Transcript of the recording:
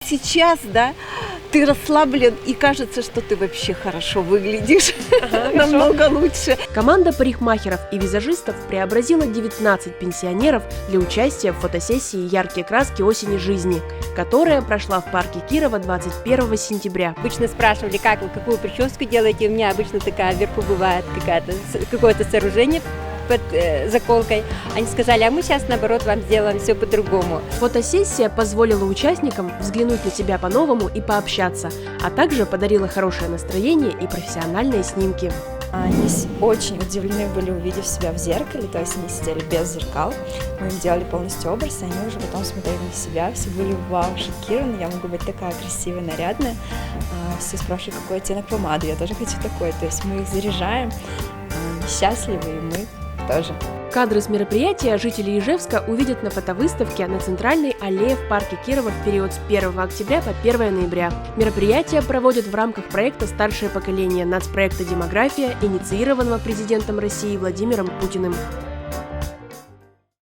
сейчас, да, ты расслаблен и кажется, что ты вообще хорошо выглядишь, намного лучше. Команда парикмахеров и визажистов преобразила 19 пенсионеров для участия в фотосессии «Яркие краски осени жизни», которая прошла в парке Кирова 21 сентября. Обычно спрашивали, как вы, какую прическу делаете, у меня обычно такая вверху бывает какое-то сооружение под заколкой. Они сказали, а мы сейчас, наоборот, вам сделаем все по-другому. Фотосессия позволила участникам взглянуть на себя по-новому и пообщаться, а также подарила хорошее настроение и профессиональные снимки. Они очень удивлены были, увидев себя в зеркале, то есть они сидели без зеркал, мы им делали полностью образ, и они уже потом смотрели на себя, все были вау, шокированы, я могу быть такая красивая, нарядная, все спрашивают, какой оттенок помады, я тоже хочу такой, то есть мы их заряжаем, счастливы, и мы тоже. Кадры с мероприятия жители Ижевска увидят на фотовыставке на центральной аллее в парке Кирова в период с 1 октября по 1 ноября. Мероприятие проводят в рамках проекта «Старшее поколение» нацпроекта «Демография», инициированного президентом России Владимиром Путиным.